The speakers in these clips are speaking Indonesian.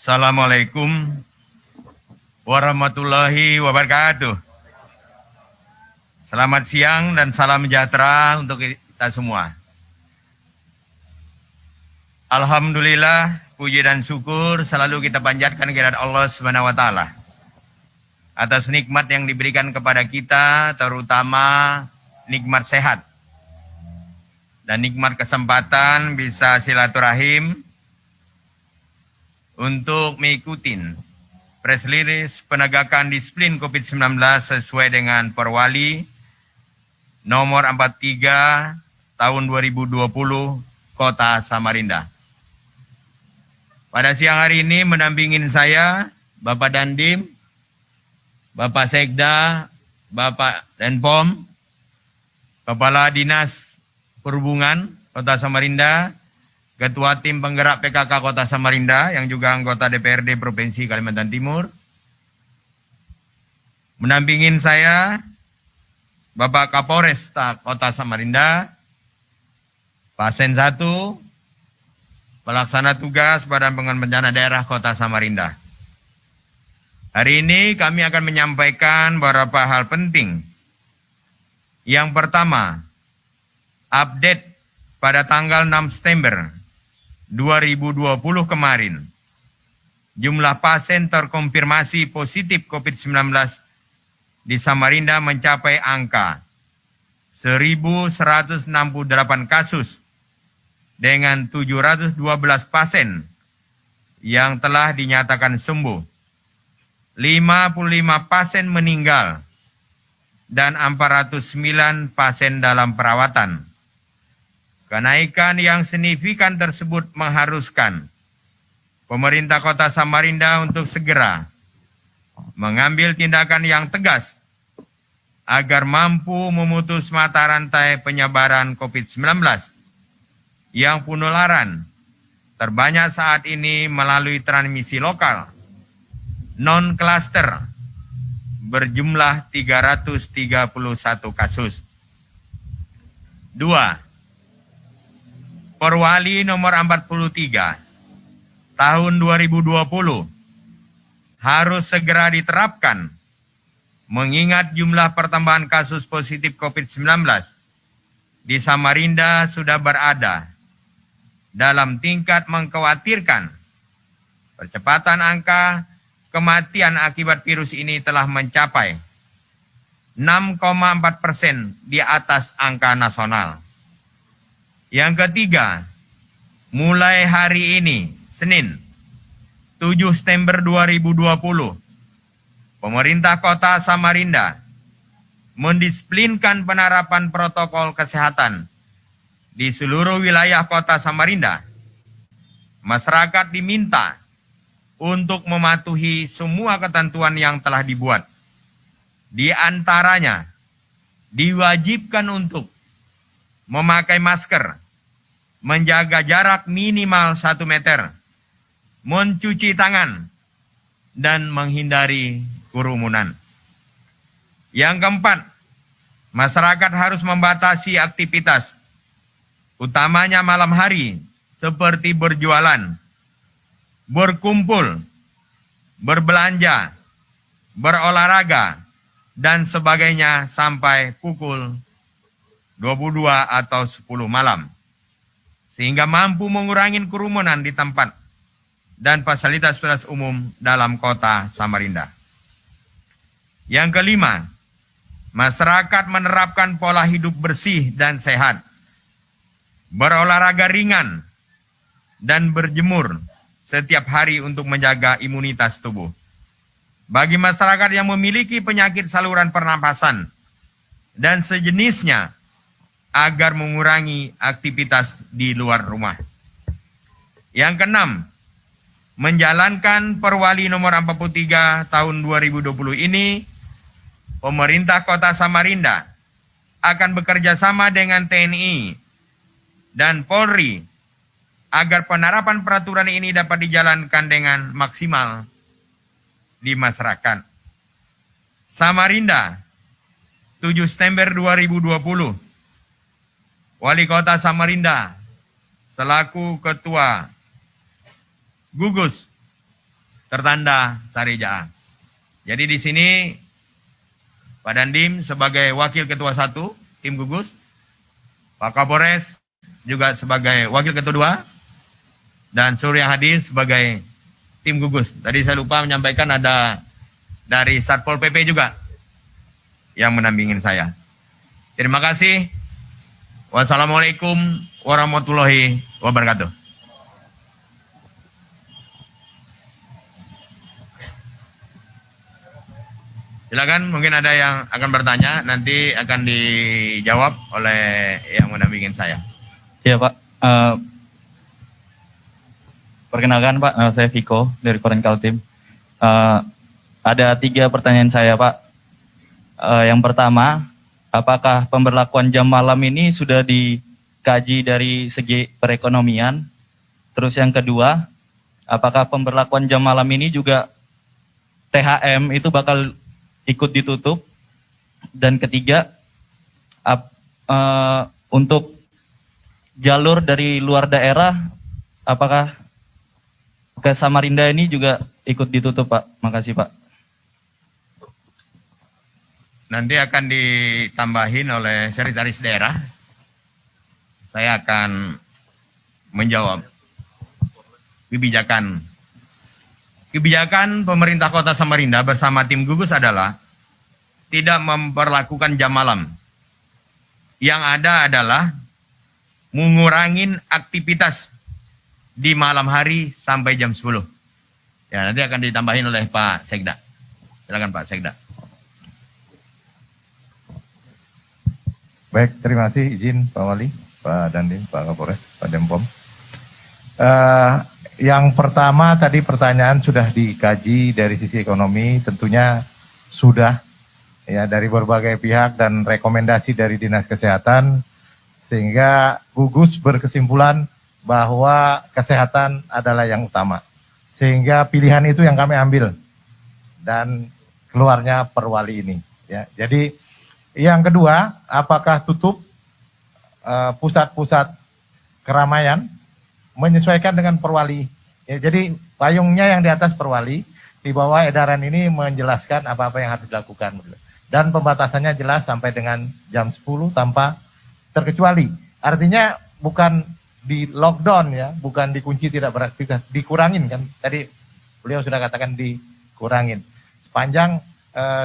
Assalamualaikum warahmatullahi wabarakatuh. Selamat siang dan salam sejahtera untuk kita semua. Alhamdulillah, puji dan syukur selalu kita panjatkan kehadirat Allah Subhanahu wa taala atas nikmat yang diberikan kepada kita, terutama nikmat sehat dan nikmat kesempatan bisa silaturahim untuk mengikuti press release penegakan disiplin COVID-19 sesuai dengan Perwali nomor 43 tahun 2020 Kota Samarinda. Pada siang hari ini mendampingin saya Bapak Dandim, Bapak Sekda, Bapak Denpom, Kepala Dinas Perhubungan Kota Samarinda, Ketua Tim Penggerak PKK Kota Samarinda yang juga anggota DPRD Provinsi Kalimantan Timur. Mendampingin saya Bapak Kapolresta Kota Samarinda, Pasien 1, Pelaksana Tugas Badan Penanggulangan Bencana Daerah Kota Samarinda. Hari ini kami akan menyampaikan beberapa hal penting. Yang pertama, update pada tanggal 6 September 2020 kemarin, jumlah pasien terkonfirmasi positif COVID-19 di Samarinda mencapai angka 1.168 kasus dengan 712 pasien yang telah dinyatakan sembuh, 55 pasien meninggal, dan 409 pasien dalam perawatan. Kenaikan yang signifikan tersebut mengharuskan pemerintah Kota Samarinda untuk segera mengambil tindakan yang tegas agar mampu memutus mata rantai penyebaran COVID-19 yang penularan terbanyak saat ini melalui transmisi lokal non-klaster berjumlah 331 kasus. 2. Perwali nomor 43 tahun 2020 harus segera diterapkan mengingat jumlah pertambahan kasus positif COVID-19 di Samarinda sudah berada dalam tingkat mengkhawatirkan. Percepatan angka kematian akibat virus ini telah mencapai 6,4% di atas angka nasional. Yang ketiga, mulai hari ini, Senin, 7 September 2020, pemerintah Kota Samarinda mendisiplinkan penerapan protokol kesehatan di seluruh wilayah Kota Samarinda. Masyarakat diminta untuk mematuhi semua ketentuan yang telah dibuat. Di antaranya, diwajibkan untuk memakai masker, menjaga jarak minimal 1 meter, mencuci tangan, dan menghindari kerumunan. Yang keempat, masyarakat harus membatasi aktivitas, utamanya malam hari, seperti berjualan, berkumpul, berbelanja, berolahraga, dan sebagainya sampai pukul 22 atau 10 malam, sehingga mampu mengurangi kerumunan di tempat dan fasilitas umum dalam Kota Samarinda. Yang kelima, masyarakat menerapkan pola hidup bersih dan sehat, berolahraga ringan, dan berjemur setiap hari untuk menjaga imunitas tubuh. Bagi masyarakat yang memiliki penyakit saluran pernapasan dan sejenisnya, agar mengurangi aktivitas di luar rumah. Yang keenam, menjalankan Perwali nomor 43 tahun 2020 ini, pemerintah Kota Samarinda akan bekerja sama dengan TNI dan Polri agar penerapan peraturan ini dapat dijalankan dengan maksimal di masyarakat. Samarinda, 7 September 2020. Wali Kota Samarinda selaku Ketua Gugus tertanda Sarijaan. Jadi di sini Pak Dandim sebagai Wakil Ketua 1 tim gugus, Pak Kapolres juga sebagai Wakil Ketua 2, dan Surya Hadi sebagai tim gugus. Tadi saya lupa menyampaikan ada dari Satpol PP juga yang mendampingin saya. Terima kasih. Wassalamualaikum warahmatullahi wabarakatuh. Silakan, mungkin ada yang akan bertanya, nanti akan dijawab oleh yang mendampingin saya. Iya Pak, perkenalkan Pak, saya Viko dari Koren Kaltim. Ada 3 pertanyaan saya Pak. Yang pertama, apakah pemberlakuan jam malam ini sudah dikaji dari segi perekonomian? Terus yang kedua, apakah pemberlakuan jam malam ini juga THM itu bakal ikut ditutup? Dan ketiga, untuk jalur dari luar daerah, apakah ke Samarinda ini juga ikut ditutup Pak? Makasih Pak. Nanti akan ditambahin oleh sekretaris daerah. Saya akan menjawab kebijakan pemerintah Kota Samarinda bersama tim gugus adalah tidak memperlakukan jam malam. Yang ada adalah mengurangin aktivitas di malam hari sampai jam 10. Ya, nanti akan ditambahin oleh Pak Sekda. Silakan Pak Sekda. Baik, terima kasih izin Pak Wali, Pak Dandim, Pak Kapolres, Pak Denpom. Yang pertama tadi pertanyaan sudah dikaji dari sisi ekonomi, tentunya sudah ya dari berbagai pihak dan rekomendasi dari Dinas Kesehatan, sehingga gugus berkesimpulan bahwa kesehatan adalah yang utama. Sehingga pilihan itu yang kami ambil dan keluarnya Perwali ini. Ya, jadi yang kedua, apakah tutup pusat-pusat keramaian menyesuaikan dengan Perwali. Ya, jadi payungnya yang di atas Perwali, di bawah edaran ini menjelaskan apa-apa yang harus dilakukan. Dan pembatasannya jelas sampai dengan jam 10 tanpa terkecuali. Artinya bukan di lockdown ya, bukan dikunci tidak beraktivitas, dikurangin kan. Tadi beliau sudah katakan dikurangin. Sepanjang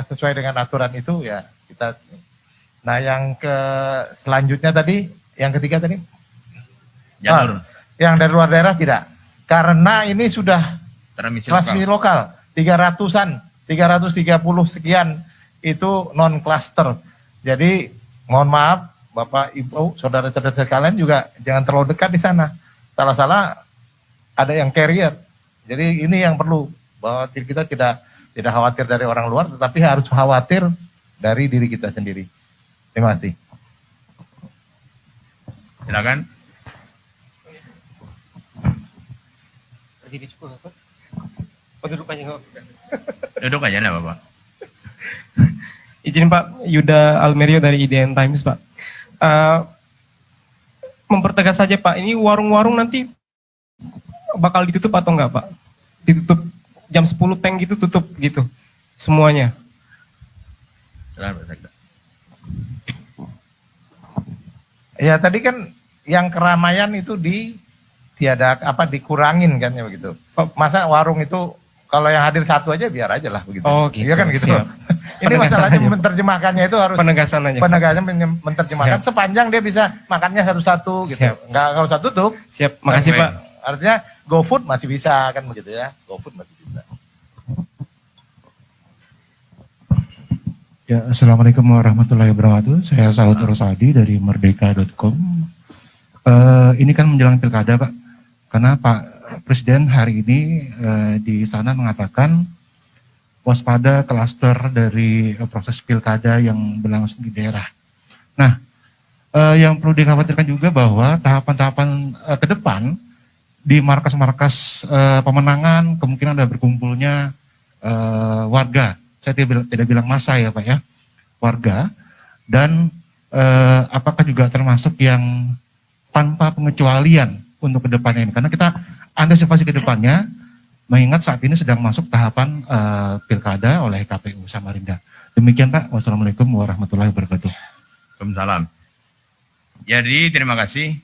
sesuai dengan aturan itu ya kita. Nah yang selanjutnya tadi, yang ketiga tadi, Jalur. Yang dari luar daerah tidak, karena ini sudah transmisi lokal. 300-an, 330 sekian itu non cluster. Jadi mohon maaf Bapak Ibu, saudara-saudara sekalian juga jangan terlalu dekat di sana. Salah-salah ada yang carrier. Jadi ini yang perlu, bahwa kita tidak khawatir dari orang luar, tetapi harus khawatir dari diri kita sendiri. Terima kasih. Silakan. Duduk aja enggak Bapak. Izin Pak, Yuda Almerio dari IDN Times Pak. Mempertegas saja Pak, ini warung-warung nanti bakal ditutup atau enggak Pak? Ditutup jam 10 tank gitu, tutup gitu semuanya. Silakan Pak Sekda. Ya tadi kan yang keramaian itu dikurangin kan ya begitu. Masa warung itu kalau yang hadir satu aja biar aja lah begitu. Oh gitu. Iya kan gitu. Siap. Ini masalahnya menerjemahkannya itu harus penegasan aja. Penegasan menerjemahkan Siap. sepanjang dia bisa makannya satu-satu gitu. Siap. Nggak usah tutup. Siap, makasih Pak. Artinya GoFood masih bisa kan begitu ya. GoFood masih bisa. Ya, Assalamualaikum warahmatullahi wabarakatuh. Saya Saud Rosadi dari merdeka.com. Ini kan menjelang pilkada Pak, karena Pak Presiden hari ini di sana mengatakan waspada klaster dari proses pilkada yang berlangsung di daerah. Nah, yang perlu dikhawatirkan juga bahwa tahapan-tahapan ke depan di markas-markas pemenangan kemungkinan ada berkumpulnya warga. Saya tidak bilang massa ya Pak ya, warga, dan apakah juga termasuk yang tanpa pengecualian untuk kedepannya ini, karena kita antisipasi kedepannya mengingat saat ini sedang masuk tahapan pilkada oleh KPU Samarinda. Demikian Pak, wassalamualaikum warahmatullahi wabarakatuh. Waalaikumsalam. Jadi terima kasih.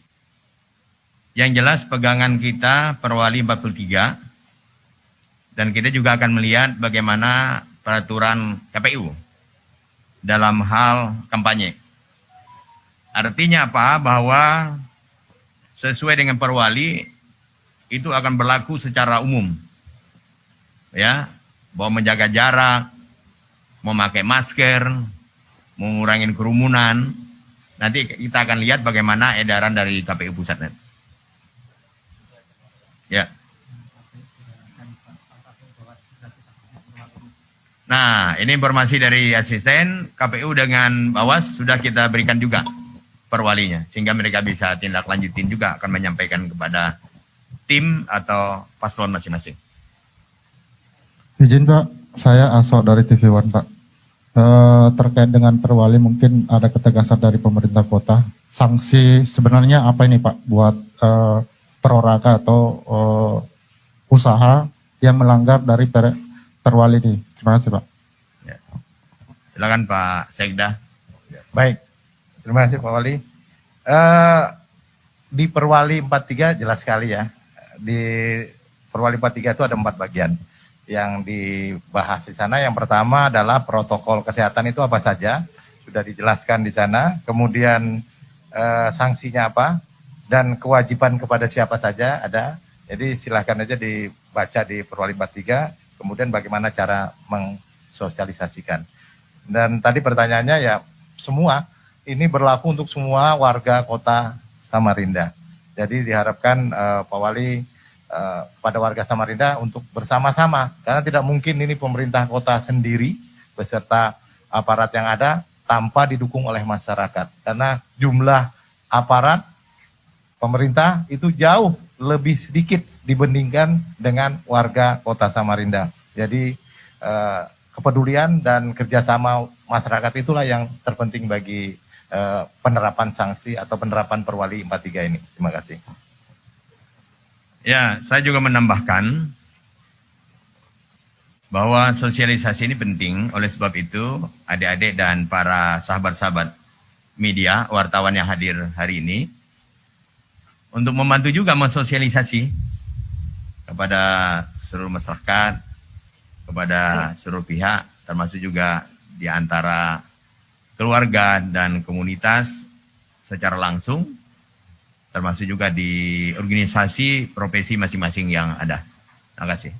Yang jelas pegangan kita Perwali 43 dan kita juga akan melihat bagaimana peraturan KPU dalam hal kampanye. Artinya apa? Bahwa sesuai dengan Perwali itu akan berlaku secara umum. Ya, bahwa menjaga jarak, memakai masker, mengurangi kerumunan. Nanti kita akan lihat bagaimana edaran dari KPU pusat nanti. Ya. Nah, ini informasi dari asisten KPU dengan Bawas sudah kita berikan juga perwalinya, sehingga mereka bisa tindak lanjutin juga, akan menyampaikan kepada tim atau paslon masing-masing. Izin Pak, saya Aso dari TV One Pak. Terkait dengan perwali mungkin ada ketegasan dari pemerintah kota. Sanksi sebenarnya apa ini Pak buat perorangan atau usaha yang melanggar dari perwali ini? Terima kasih Pak. Ya. Silakan Pak Sekda. Baik, terima kasih Pak Wali. Di Perwali 43 jelas sekali ya. Di Perwali 43 itu ada 4 bagian yang dibahas di sana. Yang pertama adalah protokol kesehatan itu apa saja, sudah dijelaskan di sana. Kemudian sanksinya apa dan kewajiban kepada siapa saja ada. Jadi silahkan aja dibaca di Perwali 43. Kemudian bagaimana cara mensosialisasikan. Dan tadi pertanyaannya ya semua ini berlaku untuk semua warga kota Samarinda. Jadi diharapkan Pak Wali pada warga Samarinda untuk bersama-sama, karena tidak mungkin ini pemerintah kota sendiri beserta aparat yang ada tanpa didukung oleh masyarakat. Karena jumlah aparat pemerintah itu jauh lebih sedikit dibandingkan dengan warga kota Samarinda. Jadi kepedulian dan kerjasama masyarakat itulah yang terpenting bagi penerapan sanksi atau penerapan Perwali 43 ini. Terima kasih. Ya, saya juga menambahkan bahwa sosialisasi ini penting. Oleh sebab itu, adik-adik dan para sahabat-sahabat media, wartawan yang hadir hari ini, untuk membantu juga mensosialisasi kepada seluruh masyarakat, kepada seluruh pihak, termasuk juga di antara keluarga dan komunitas secara langsung, termasuk juga di organisasi profesi masing-masing yang ada. Terima kasih.